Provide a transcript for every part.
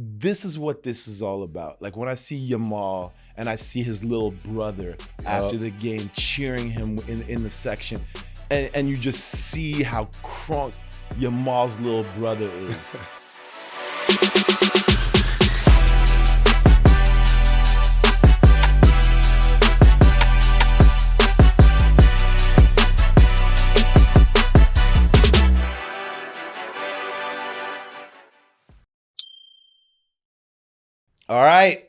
this is what this is all about. Like when I see Yamal and I see his little brother after the game cheering him in the section, and you just see how crunk Yamal's little brother is. All right,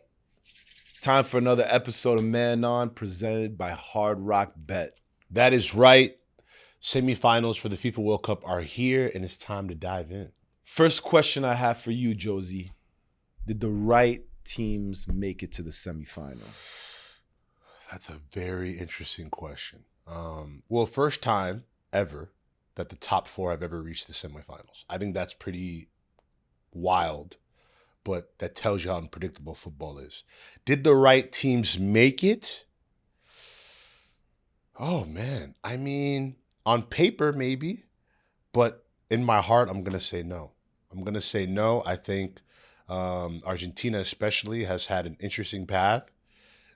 time for another episode of Man On, presented by Hard Rock Bet. That is right. Semifinals for the FIFA World Cup are here, and it's time to dive in. First question I have for you, Josie. Did the right teams make it to the semifinal? That's a very interesting question. Well, first time ever that the top four have ever reached the semifinals. I think that's pretty wild, but that tells you how unpredictable football is. Did the right teams make it? Oh, man. I mean, on paper, maybe, but in my heart, I'm going to say no. I think Argentina especially has had an interesting path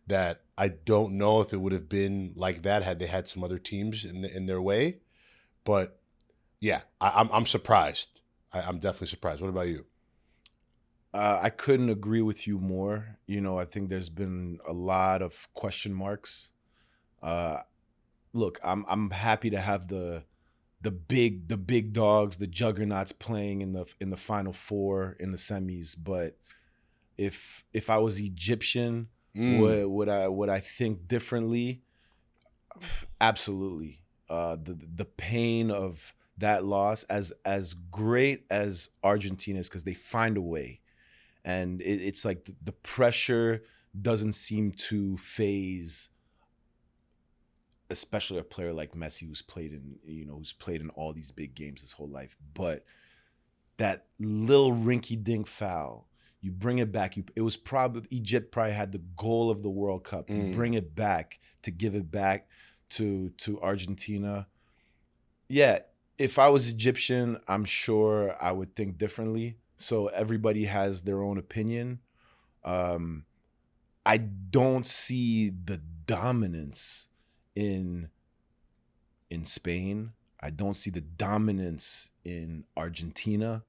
that I don't know if it would have been like that had they had some other teams in their way. But, yeah, I'm surprised. I'm definitely surprised. What about you? I couldn't agree with you more. You know, I think there's been a lot of question marks. Look, I'm happy to have the big dogs, the juggernauts playing in the final four in the semis. But if I was Egyptian, would I think differently? Absolutely. The pain of that loss, as great as Argentina is, because they find a way. And it's like the pressure doesn't seem to phase, especially a player like Messi, who's played in all these big games his whole life. But that little rinky-dink foul, you bring it back. It was probably Egypt probably had the goal of the World Cup. You bring it back to give it back to Argentina. Yeah, if I was Egyptian, I'm sure I would think differently. So everybody has their own opinion. I don't see the dominance in Spain. I don't see the dominance in Argentina.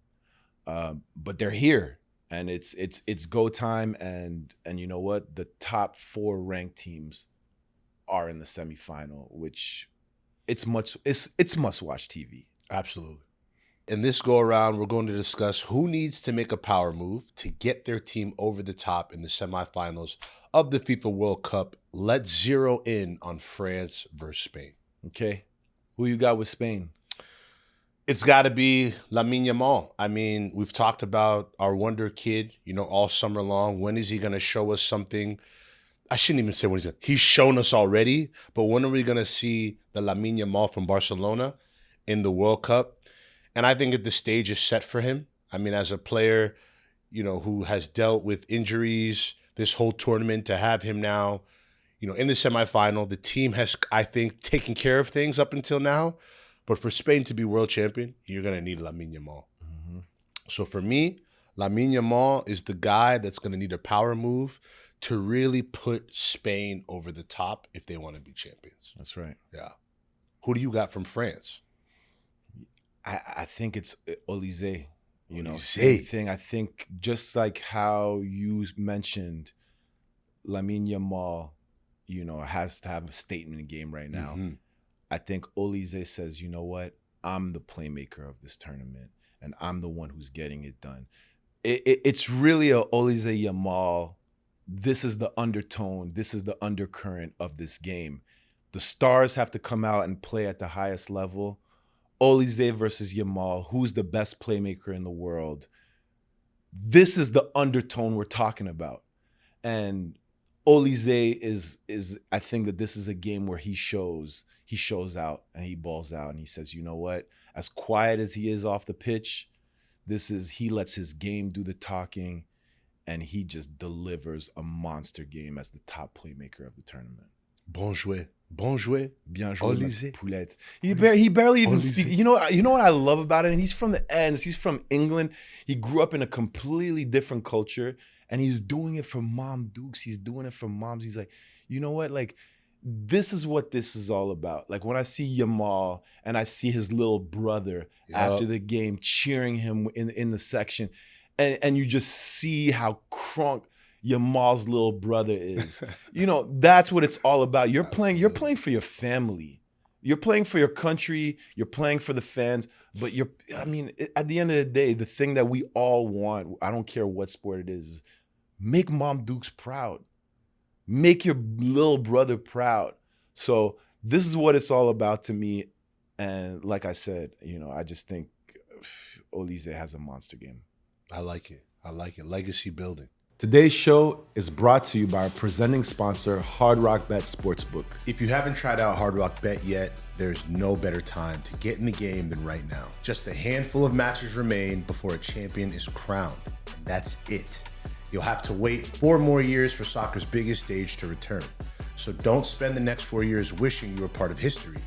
But they're here, and it's go time. And you know what? The top four ranked teams are in the semifinal, which it's must watch TV. Absolutely. In this go-around, we're going to discuss who needs to make a power move to get their team over the top in the semifinals of the FIFA World Cup. Let's zero in on France versus Spain. Okay. Who you got with Spain? It's got to be Lamine I mean, we've talked about our wonder kid, all summer long. When is he going to show us something? I shouldn't even say when he's shown us already, but when are we going to see the Lamine Yamal from Barcelona in the World Cup? And I think that the stage is set for him. I mean, as a player, who has dealt with injuries this whole tournament, to have him now, in the semifinal, the team has, I think, taken care of things up until now. But for Spain to be world champion, you're going to need Lamine Yamal. Mm-hmm. So for me, Lamine Yamal is the guy that's going to need a power move to really put Spain over the top if they want to be champions. That's right. Yeah. Who do you got from France? I think it's Olise. Same thing. I think just like how you mentioned, Lamine Yamal, has to have a statement game right now. Mm-hmm. I think Olise says, you know what? I'm the playmaker of this tournament, and I'm the one who's getting it done. It's really a Olise Yamal. This is the undertone. This is the undercurrent of this game. The stars have to come out and play at the highest level. Olise versus Yamal, who's the best playmaker in the world? This is the undertone we're talking about. And Olise is I think that this is a game where he shows out and he balls out and he says, you know what? As quiet as he is off the pitch, he lets his game do the talking, and he just delivers a monster game as the top playmaker of the tournament. Bon joué. Bon joué. Bien joué, Olysée. Poulette. He barely even Olysée. speaks. You know what I love about it? And he's from the ends. He's from England. He grew up in a completely different culture, and he's doing it for Mom Dukes. He's doing it for moms. He's like, you know what? Like, this is what this is all about. Like, when I see Yamal and I see his little brother after the game cheering him in the section, and you just see how crunk Yamal's little brother is. You know, that's what it's all about. You're playing for your family. You're playing for your country. You're playing for the fans. But at the end of the day, the thing that we all want, I don't care what sport it is, make Mom Dukes proud. Make your little brother proud. So this is what it's all about to me. And like I said, you know, I just think Olysée has a monster game. I like it. Legacy building. Today's show is brought to you by our presenting sponsor, Hard Rock Bet Sportsbook. If you haven't tried out Hard Rock Bet yet, there's no better time to get in the game than right now. Just a handful of matches remain before a champion is crowned. And that's it. You'll have to wait 4 more years for soccer's biggest stage to return. So don't spend the next 4 years wishing you were part of history.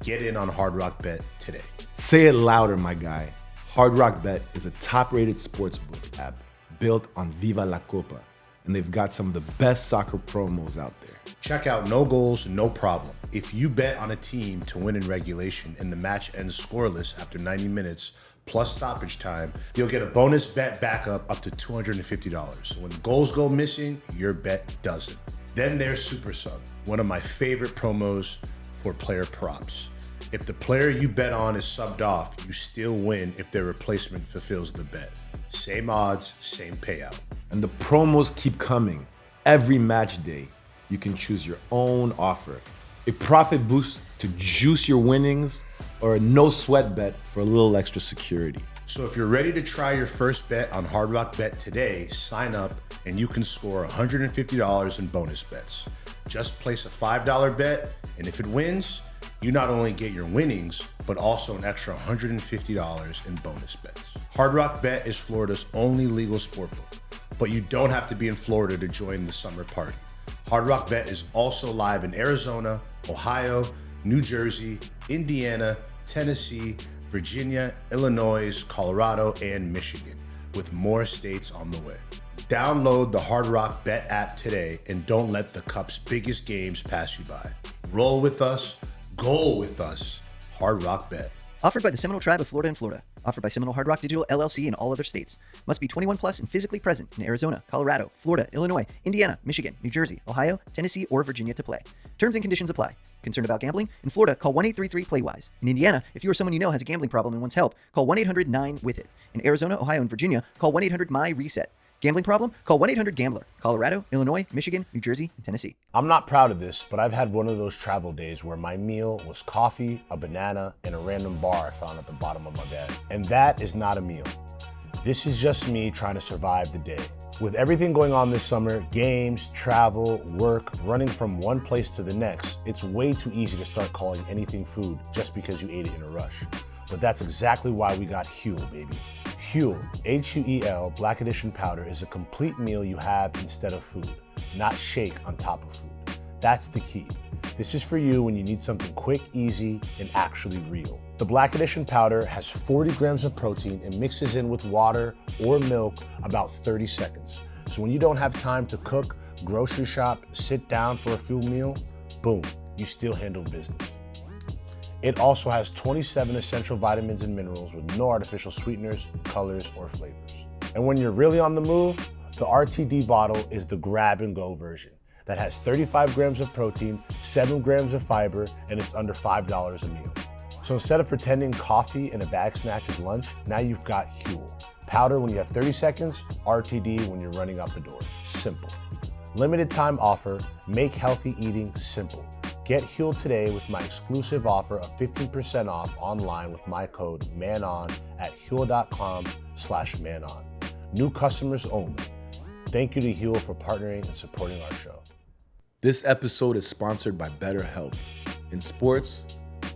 Get in on Hard Rock Bet today. Say it louder, my guy. Hard Rock Bet is a top-rated sportsbook app built on Viva la Copa, and they've got some of the best soccer promos out there. Check out No Goals, No Problem. If you bet on a team to win in regulation and the match ends scoreless after 90 minutes plus stoppage time, you'll get a bonus bet backup up to $250. When goals go missing, your bet doesn't. Then there's Super Sub, one of my favorite promos for player props. If the player you bet on is subbed off, you still win if their replacement fulfills the bet. Same odds, same payout. And the promos keep coming. Every match day, you can choose your own offer. A profit boost to juice your winnings, or a no sweat bet for a little extra security. So if you're ready to try your first bet on Hard Rock Bet today, sign up and you can score $150 in bonus bets. Just place a $5 bet, and if it wins, you not only get your winnings, but also an extra $150 in bonus bets. Hard Rock Bet is Florida's only legal sportbook, but you don't have to be in Florida to join the summer party. Hard Rock Bet is also live in Arizona, Ohio, New Jersey, Indiana, Tennessee, Virginia, Illinois, Colorado, and Michigan, with more states on the way. Download the Hard Rock Bet app today and don't let the Cup's biggest games pass you by. Roll with us, goal with us. Hard Rock Bet. Offered by the Seminole Tribe of Florida and Florida. Offered by Seminole Hard Rock Digital, LLC, and all other states. Must be 21 plus and physically present in Arizona, Colorado, Florida, Illinois, Indiana, Michigan, New Jersey, Ohio, Tennessee, or Virginia to play. Terms and conditions apply. Concerned about gambling? In Florida, call 1-833-PLAY-WISE. In Indiana, if you or someone you know has a gambling problem and wants help, call 1-800-9-WITH-IT. In Arizona, Ohio, and Virginia, call 1-800-MY-RESET. Gambling problem? Call 1-800-GAMBLER. Colorado, Illinois, Michigan, New Jersey, and Tennessee. I'm not proud of this, but I've had one of those travel days where my meal was coffee, a banana, and a random bar I found at the bottom of my bag. And that is not a meal. This is just me trying to survive the day. With everything going on this summer, games, travel, work, running from one place to the next, it's way too easy to start calling anything food just because you ate it in a rush. But that's exactly why we got Huel, baby. Huel, Huel Black Edition powder is a complete meal you have instead of food, not shake on top of food. That's the key. This is for you when you need something quick, easy, and actually real. The Black Edition powder has 40 grams of protein and mixes in with water or milk about 30 seconds. So when you don't have time to cook, grocery shop, sit down for a full meal, boom, you still handle business. It also has 27 essential vitamins and minerals with no artificial sweeteners, colors, or flavors. And when you're really on the move, the RTD bottle is the grab-and-go version that has 35 grams of protein, 7 grams of fiber, and it's under $5 a meal. So instead of pretending coffee and a bag snack is lunch, now you've got Huel. Powder when you have 30 seconds, RTD when you're running out the door. Simple. Limited time offer, make healthy eating simple. Get Huel today with my exclusive offer of 15% off online with my code MANON at Huel.com/MANON. New customers only. Thank you to Huel for partnering and supporting our show. This episode is sponsored by BetterHelp. In sports,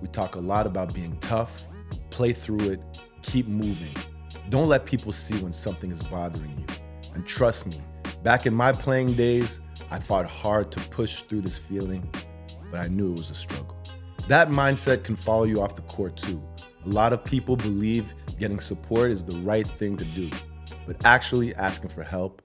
we talk a lot about being tough, play through it, keep moving. Don't let people see when something is bothering you. And trust me, back in my playing days, I fought hard to push through this feeling. but I knew it was a struggle. That mindset can follow you off the court too. A lot of people believe getting support is the right thing to do, but actually asking for help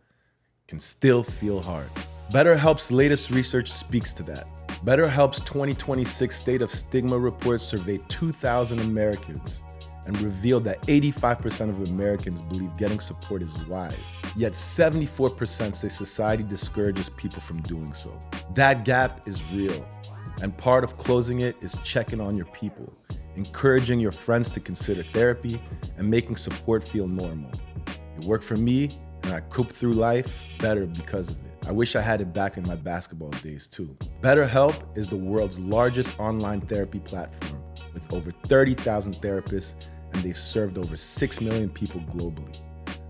can still feel hard. BetterHelp's latest research speaks to that. BetterHelp's 2026 State of Stigma report surveyed 2,000 Americans and revealed that 85% of Americans believe getting support is wise, yet 74% say society discourages people from doing so. That gap is real, and part of closing it is checking on your people, encouraging your friends to consider therapy, and making support feel normal. It worked for me, and I cooped through life better because of it. I wish I had it back in my basketball days too. BetterHelp is the world's largest online therapy platform with over 30,000 therapists, and they've served over 6 million people globally.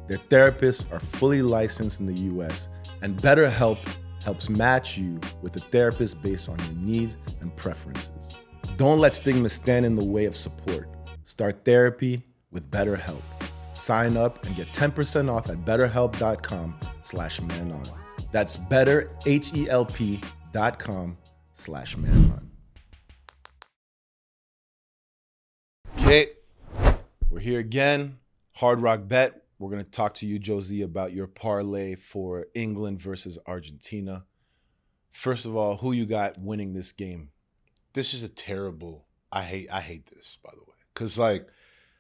Their therapists are fully licensed in the US, and BetterHelp helps match you with a therapist based on your needs and preferences. Don't let stigma stand in the way of support. Start therapy with BetterHelp. Sign up and get 10% off at betterhelp.com/manon. That's betterhelp.com/manon. Okay, we're here again. Hard Rock Bet. We're going to talk to you, Josie, about your parlay for England versus Argentina. First of all, who you got winning this game? This is a terrible. I hate this, by the way, because like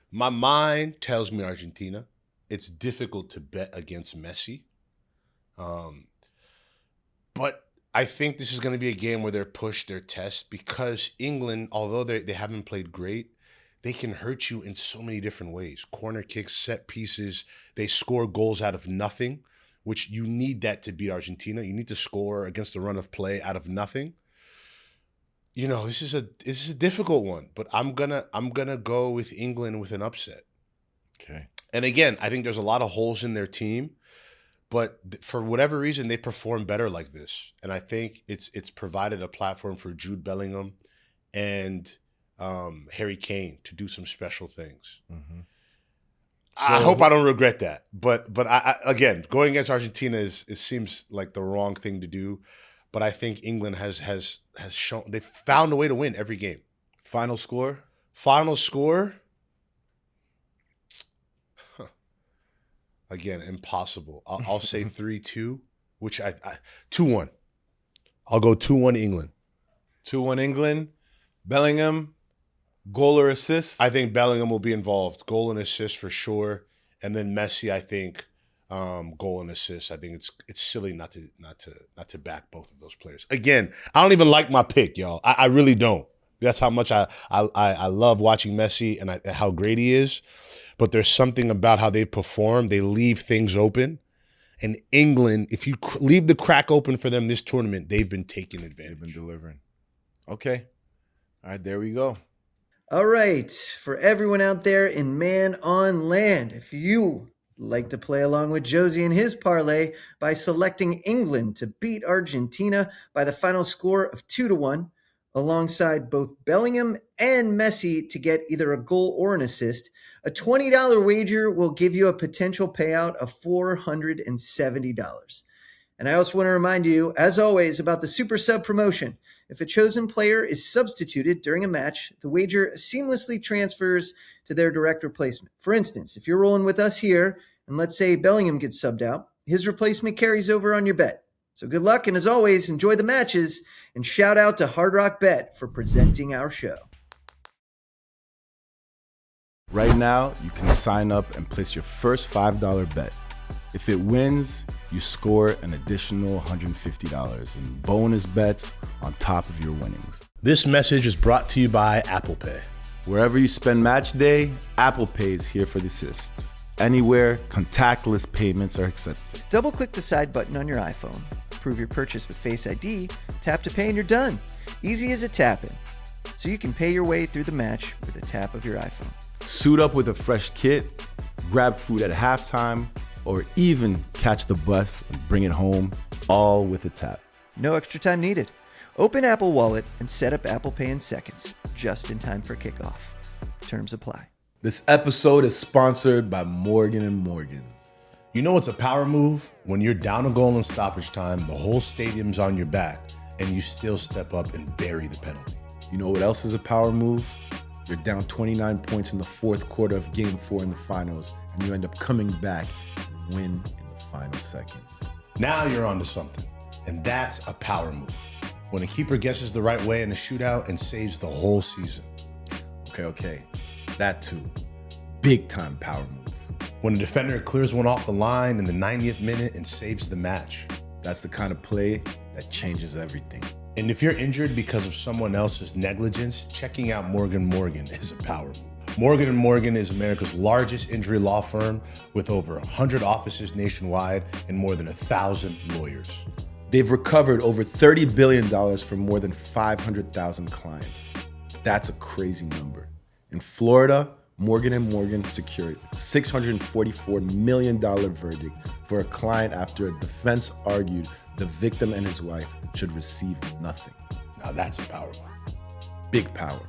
my mind tells me Argentina. It's difficult to bet against Messi. But I think this is going to be a game where they're pushed, they're tested, because England, although they haven't played great, they can hurt you in so many different ways. Corner kicks, set pieces, they score goals out of nothing, which you need that to beat Argentina. You need to score against the run of play out of nothing. You know, this is a difficult one, but I'm gonna go with England with an upset. Okay. And again, I think there's a lot of holes in their team, but for whatever reason, they perform better like this. And I think it's provided a platform for Jude Bellingham and Harry Kane to do some special things. Mm-hmm. I hope I don't regret that. But I again, going against Argentina seems like the wrong thing to do. But I think England has shown they've found a way to win every game. Final score? Final score? Again, impossible. I'll say 3-2, which I 2-1. I'll go 2-1 England. 2-1 England. Bellingham, goal or assist? I think Bellingham will be involved. Goal and assist for sure. And then Messi, I think, goal and assist. I think it's silly not to back both of those players. Again, I don't even like my pick, y'all. I really don't. That's how much I love watching Messi and how great he is. But there's something about how they perform. They leave things open. And England, if you leave the crack open for them this tournament, they've been taking advantage. They've been delivering. Okay. All right, there we go. All right, for everyone out there in Man on Land, if you like to play along with Josie and his parlay by selecting England to beat Argentina by the final score of 2-1, alongside both Bellingham and Messi to get either a goal or an assist, a $20 wager will give you a potential payout of $470. And I also want to remind you, as always, about the Super Sub promotion. If a chosen player is substituted during a match, the wager seamlessly transfers to their direct replacement. For instance, if you're rolling with us here, and let's say Bellingham gets subbed out, his replacement carries over on your bet. So good luck, and as always, enjoy the matches, and shout out to Hard Rock Bet for presenting our show. Right now, you can sign up and place your first $5 bet. If it wins, you score an additional $150 in bonus bets on top of your winnings. This message is brought to you by Apple Pay. Wherever you spend match day, Apple Pay is here for the assists. Anywhere, contactless payments are accepted. Double-click the side button on your iPhone. Prove your purchase with Face ID, tap to pay, and you're done. Easy as a tap-in. So you can pay your way through the match with a tap of your iPhone. Suit up with a fresh kit, grab food at halftime, or even catch the bus and bring it home, all with a tap. No extra time needed. Open Apple Wallet and set up Apple Pay in seconds, just in time for kickoff. Terms apply. This episode is sponsored by Morgan & Morgan. You know it's a power move? When you're down a goal in stoppage time, the whole stadium's on your back, and you still step up and bury the penalty. You know what else is a power move? You're down 29 points in the fourth quarter of Game 4 in the finals, and you end up coming back and win in the final seconds. Now you're onto something, and that's a power move. When a keeper guesses the right way in a shootout and saves the whole season. Okay. That too. Big time power move. When a defender clears one off the line in the 90th minute and saves the match. That's the kind of play that changes everything. And if you're injured because of someone else's negligence, checking out Morgan Morgan is a power move. Morgan & Morgan is America's largest injury law firm with over 100 offices nationwide and more than 1,000 lawyers. They've recovered over $30 billion from more than 500,000 clients. That's a crazy number. In Florida, Morgan & Morgan secured a $644 million verdict for a client after a defense argued the victim and his wife should receive nothing. Now that's a power move. Big power.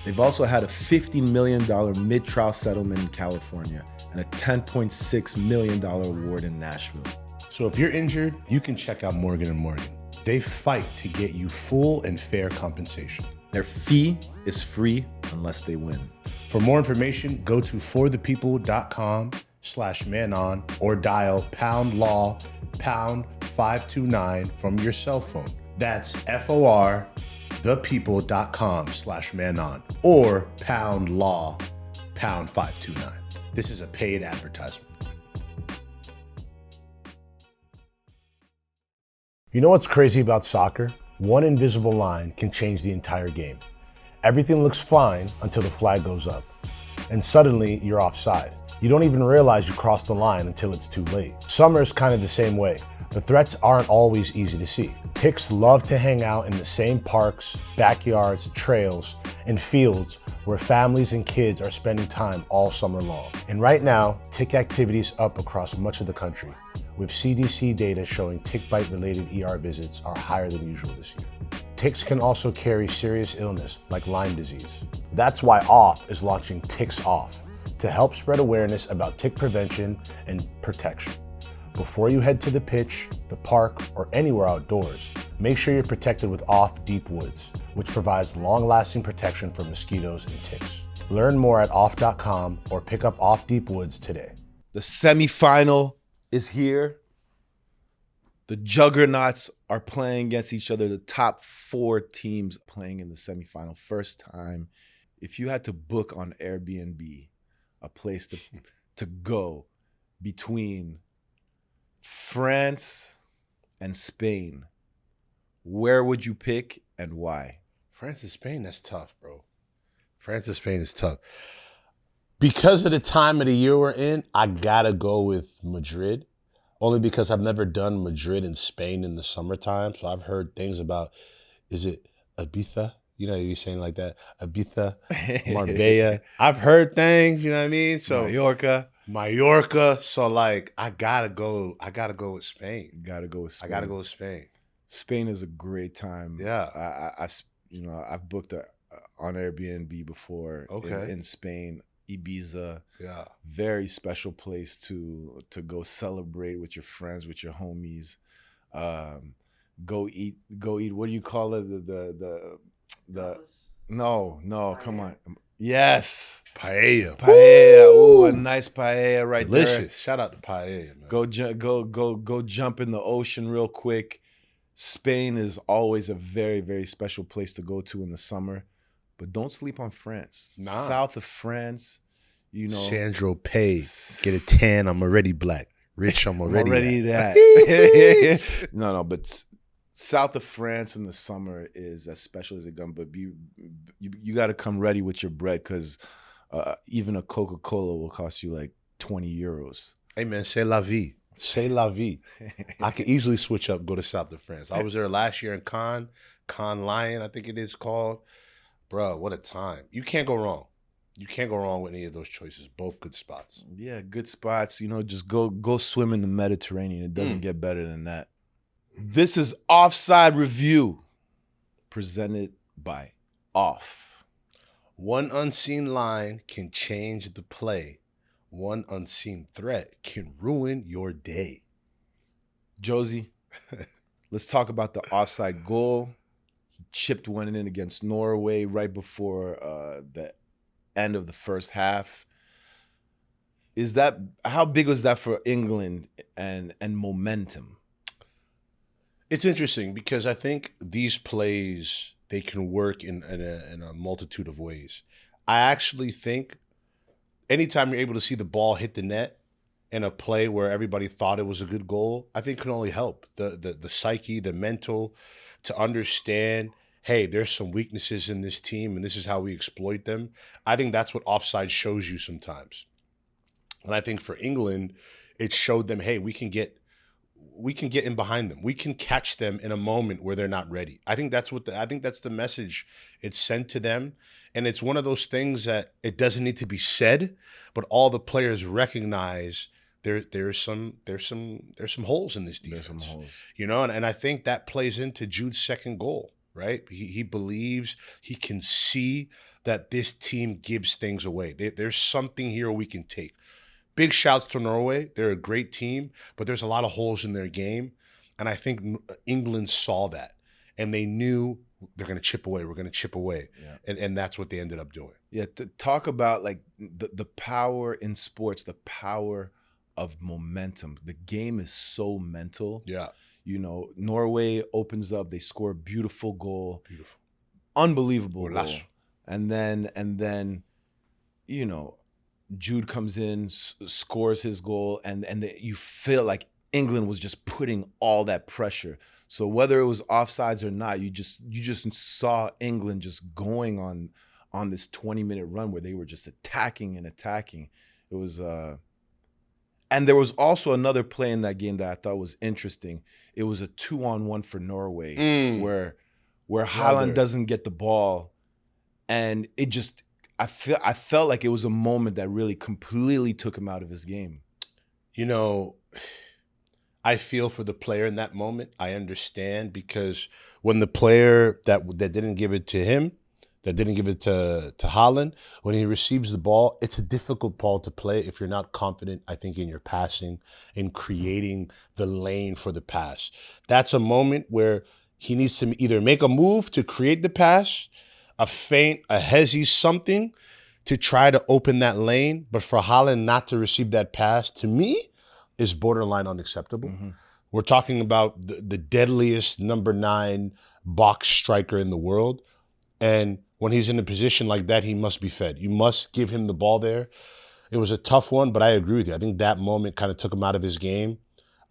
They've also had a $50 million mid-trial settlement in California and a $10.6 million award in Nashville. So if you're injured, you can check out Morgan & Morgan. They fight to get you full and fair compensation. Their fee is free unless they win. For more information, go to forthepeople.com/manon or dial #law #529 from your cell phone. That's FOR thepeople.com/manon or #law #529. This is a paid advertisement. You know what's crazy about soccer? One invisible line can change the entire game. Everything looks fine until the flag goes up, and suddenly you're offside. You don't even realize you crossed the line until it's too late. Summer is kind of the same way. The threats aren't always easy to see. Ticks love to hang out in the same parks, backyards, trails, and fields where families and kids are spending time all summer long. And right now, tick activity is up across much of the country, with CDC data showing tick bite-related ER visits are higher than usual this year. Ticks can also carry serious illness like Lyme disease. That's why OFF is launching Ticks Off to help spread awareness about tick prevention and protection. Before you head to the pitch, the park, or anywhere outdoors, make sure you're protected with OFF Deep Woods, which provides long-lasting protection from mosquitoes and ticks. Learn more at off.com or pick up OFF Deep Woods today. The semifinal is here. The juggernauts are playing against each other. The top 4 teams playing in the semifinal. First time. If you had to book on Airbnb a place to go between France and Spain, where would you pick and why? France and Spain, that's tough, bro. France and Spain is tough. Because of the time of the year we're in, I gotta go with Madrid. Only because I've never done Madrid and Spain in the summertime. So I've heard things about, is it Ibiza? You know, you're saying like that. Ibiza, Marbella. I've heard things, you know what I mean? So Mallorca. So like, I gotta go with Spain. You gotta go with Spain. I gotta go with Spain. Spain is a great time. Yeah. I've booked on Airbnb before. Okay. In Spain. Ibiza, yeah, very special place to go celebrate with your friends, with your homies. Go eat. What do you call it? The no, Paella. Come on. Yes, paella. Ooh, a nice paella right Delicious. there. Delicious. Shout out to paella, man. Go jump in the ocean real quick. Spain is always a very, very special place to go to in the summer. But don't sleep on France. Nah. South of France, you know. Sandro Pay. Get a tan. I'm already black. Rich, I'm already that. No, but south of France in the summer is as special as it comes. But you got to come ready with your bread because even a Coca-Cola will cost you like 20 euros. Hey, man, c'est la vie. C'est la vie. I can easily switch up, go to south of France. I was there last year in Cannes Lion, I think it is called. Bro, what a time. You can't go wrong. You can't go wrong with any of those choices. Both good spots. Yeah, good spots. You know, just go swim in the Mediterranean. It doesn't get better than that. This is Offside Review, presented by Off. One unseen line can change the play. One unseen threat can ruin your day. Josie, let's talk about the offside goal. He chipped one in against Norway right before the end of the first half. How big was that for England and momentum? It's interesting because I think these plays, they can work in a multitude of ways. I actually think anytime you're able to see the ball hit the net in a play where everybody thought it was a good goal, I think can only help the psyche, the mental, to understand, hey, there's some weaknesses in this team and this is how we exploit them. I think that's what offside shows you sometimes. And I think for England, it showed them, hey, we can get in behind them. We can catch them in a moment where they're not ready. I think that's the message it's sent to them. And it's one of those things that it doesn't need to be said, but all the players recognize there's some holes in this defense. There's some holes. You know, and I think that plays into Jude's second goal, right? He believes, he can see that this team gives things away. There's something here we can take. Big shouts to Norway. They're a great team, but there's a lot of holes in their game. And I think England saw that. And they knew they're going to chip away. We're going to chip away. Yeah. And that's what they ended up doing. Yeah, to talk about like the power in sports, the power of momentum. The game is so mental. Yeah. You know, Norway opens up. They score a beautiful goal. Beautiful. Unbelievable goal. And then, you know, Jude comes in, scores his goal, and you feel like England was just putting all that pressure. So whether it was offsides or not, you just saw England just going on this 20-minute run where they were just attacking and attacking. It was and there was also another play in that game that I thought was interesting. It was a 2-on-1 for Norway where Haaland doesn't get the ball, and it just I felt like it was a moment that really completely took him out of his game. You know, I feel for the player in that moment. I understand, because when the player that didn't give it to him, that didn't give it to Haaland, when he receives the ball, it's a difficult ball to play if you're not confident, I think, in your passing, in creating the lane for the pass. That's a moment where he needs to either make a move to create the pass, a feint, a hezzy, something to try to open that lane. But for Haaland not to receive that pass, to me, is borderline unacceptable. Mm-hmm. We're talking about the deadliest number 9 box striker in the world. And when he's in a position like that, he must be fed. You must give him the ball there. It was a tough one, but I agree with you. I think that moment kind of took him out of his game.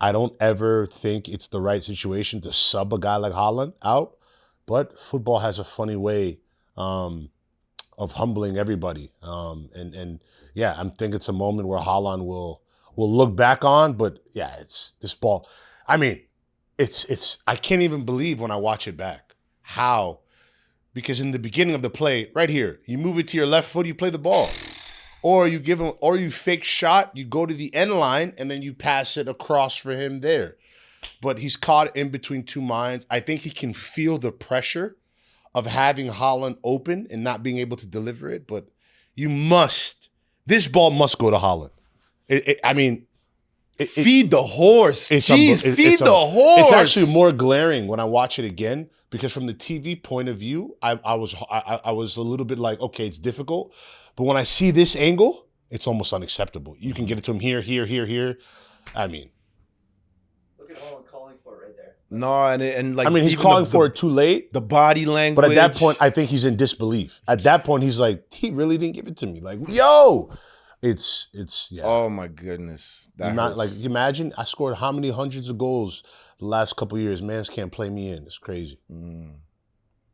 I don't ever think it's the right situation to sub a guy like Haaland out, but football has a funny way of humbling everybody. And yeah, I think it's a moment where Haaland will look back on, but yeah, it's this ball. I mean, it's I can't even believe when I watch it back how, because in the beginning of the play, right here, you move it to your left foot, you play the ball. Or you give him, or you fake shot, you go to the end line, and then you pass it across for him there. But he's caught in between two minds. I think he can feel the pressure of having Haaland open and not being able to deliver it. But this ball must go to Haaland. Feed the horse. Feed the horse. It's actually more glaring when I watch it again, because from the TV point of view, I was a little bit like, okay, it's difficult. But when I see this angle, it's almost unacceptable. You can get it to him here. I mean, look at Haaland calling for it right there. No, and like, I mean, he's calling for it too late. The body language. But at that point, I think he's in disbelief. At that point, he's like, he really didn't give it to me. Like, yo, it's yeah. Oh my goodness, that hurts. Like, imagine I scored how many hundreds of goals the last couple of years. Mans can't play me in. It's crazy.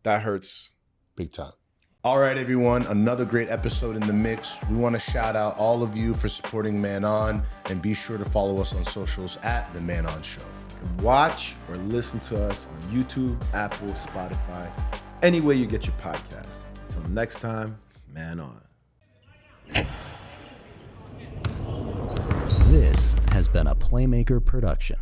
That hurts big time. All right, everyone, another great episode in the mix. We want to shout out all of you for supporting Man On, and be sure to follow us on socials at The Man On Show. Watch or listen to us on YouTube, Apple, Spotify, any way you get your podcast. Till next time, Man On. This has been a Playmaker production.